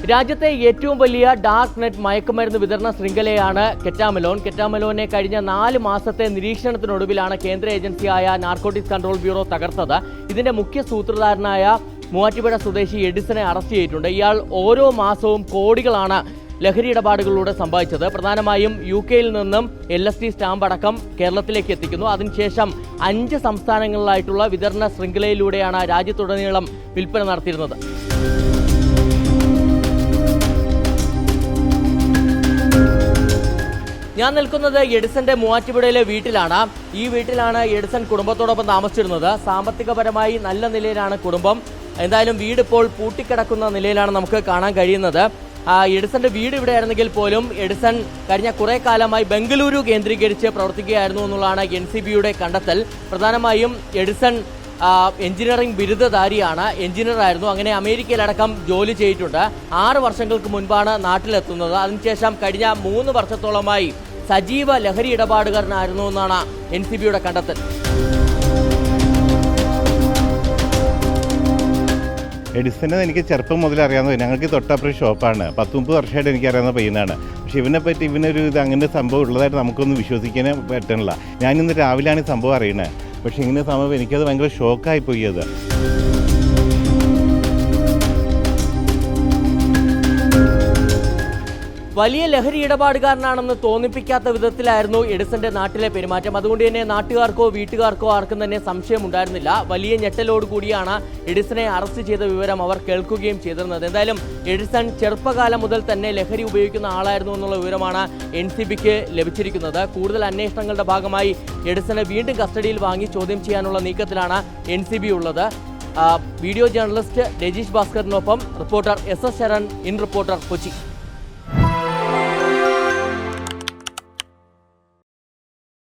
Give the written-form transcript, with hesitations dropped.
രാജ്യത്തെ ഏറ്റവും വലിയ ഡാർക്ക് നെറ്റ് മയക്കുമരുന്ന് വിതരണ ശൃംഖലയാണ് കെറ്റാമലോൺ. കെറ്റാമലോനെ കഴിഞ്ഞ 4 മാസത്തെ നിരീക്ഷണത്തിനൊടുവിലാണ് കേന്ദ്ര ഏജൻസിയായ നാർക്കോട്ടിക്സ് കൺട്രോൾ ബ്യൂറോ തകർത്തത്. ഇതിന്റെ മുഖ്യ സൂത്രധാരനായ മൂവാറ്റുപുഴ സ്വദേശി എഡിസനെ അറസ്റ്റ് ചെയ്തിട്ടുണ്ട്. ഇയാൾ ഓരോ മാസവും കോടികളാണ് ലഹരി ഇടപാടുകളിലൂടെ സമ്പാദിച്ചത്. പ്രധാനമായും UK-യിൽ നിന്നും LSD സ്റ്റാമ്പ് അടക്കം കേരളത്തിലേക്ക് എത്തിക്കുന്നു. അതിനുശേഷം 5 സംസ്ഥാനങ്ങളിലായിട്ടുള്ള വിതരണ ശൃംഖലയിലൂടെയാണ് രാജ്യത്തുടനീളം വിൽപ്പന നടത്തിയിരുന്നത്. ഞാൻ നിൽക്കുന്നത് എഡിസന്റെ മൂവാറ്റുപുഴയിലെ വീട്ടിലാണ്. ഈ വീട്ടിലാണ് എഡിസൺ കുടുംബത്തോടൊപ്പം താമസിച്ചിരുന്നത്. സാമ്പത്തികപരമായി നല്ല നിലയിലാണ് കുടുംബം. എന്തായാലും വീട് ഇപ്പോൾ പൂട്ടിക്കിടക്കുന്ന നിലയിലാണ് നമുക്ക് കാണാൻ കഴിയുന്നത്. എഡിസന്റെ വീട് ഇവിടെ ആയിരുന്നെങ്കിൽ പോലും എഡിസൺ കഴിഞ്ഞ കുറെ കാലമായി ബംഗളൂരു കേന്ദ്രീകരിച്ച് പ്രവർത്തിക്കുകയായിരുന്നു എന്നുള്ളതാണ് NCBയുടെ കണ്ടെത്തൽ. പ്രധാനമായും എഡിസൺ എഞ്ചിനീയറിംഗ് ബിരുദധാരിയാണ്, എഞ്ചിനീയറായിരുന്നു. അങ്ങനെ അമേരിക്കയിലടക്കം ജോലി ചെയ്തിട്ടുണ്ട്. 6 വർഷങ്ങൾക്ക് മുൻപാണ് നാട്ടിലെത്തുന്നത്. അതിനുശേഷം കഴിഞ്ഞ 3 വർഷത്തോളമായി സജീവ ലഹരി ഇടപാടുകാരനായിരുന്നു എന്നാണ് NCBയുടെ കണ്ടെത്തൽ. എഡിസനെ എനിക്ക് ചെറുപ്പം മുതൽ അറിയാവുന്നത്. ഞങ്ങൾക്ക് തൊട്ടപ്പുറം ഷോപ്പാണ്. 10-30 വർഷമായിട്ട് എനിക്കറിയാവുന്ന പയ്യനാണ്. പക്ഷെ ഇവനെപ്പറ്റി ഇവനൊരു അങ്ങനെ സംഭവം ഉള്ളതായിട്ട് നമുക്കൊന്നും വിശ്വസിക്കാനേ പറ്റണില്ല. ഞാനിന്ന് രാവിലെയാണ് ഈ സംഭവം അറിയണത്. പക്ഷെ ഇങ്ങനെ സംഭവം എനിക്കത് ഭയങ്കര ഷോക്കായിപ്പോയി. അത് വലിയ ലഹരി ഇടപാടുകാരനാണെന്ന് തോന്നിപ്പിക്കാത്ത വിധത്തിലായിരുന്നു എഡിസന്റെ നാട്ടിലെ പെരുമാറ്റം. അതുകൊണ്ട് തന്നെ നാട്ടുകാർക്കോ വീട്ടുകാർക്കോ ആർക്കും തന്നെ സംശയമുണ്ടായിരുന്നില്ല. വലിയ ഞെട്ടലോടുകൂടിയാണ് എഡിസനെ അറസ്റ്റ് ചെയ്ത വിവരം അവർ കേൾക്കുകയും ചെയ്തിരുന്നത്. എന്തായാലും എഡിസൺ ചെറുപ്പകാലം മുതൽ തന്നെ ലഹരി ഉപയോഗിക്കുന്ന ആളായിരുന്നു എന്നുള്ള വിവരമാണ് NCBക്ക് ലഭിച്ചിരിക്കുന്നത്. കൂടുതൽ അന്വേഷണങ്ങളുടെ ഭാഗമായി എഡിസനെ വീണ്ടും കസ്റ്റഡിയിൽ വാങ്ങി ചോദ്യം ചെയ്യാനുള്ള നീക്കത്തിലാണ് NCB ഉള്ളത്. വീഡിയോ ജേർണലിസ്റ്റ് രജീഷ് ഭാസ്കറിനൊപ്പം reporter SS Sharan, in reporter, Kochi.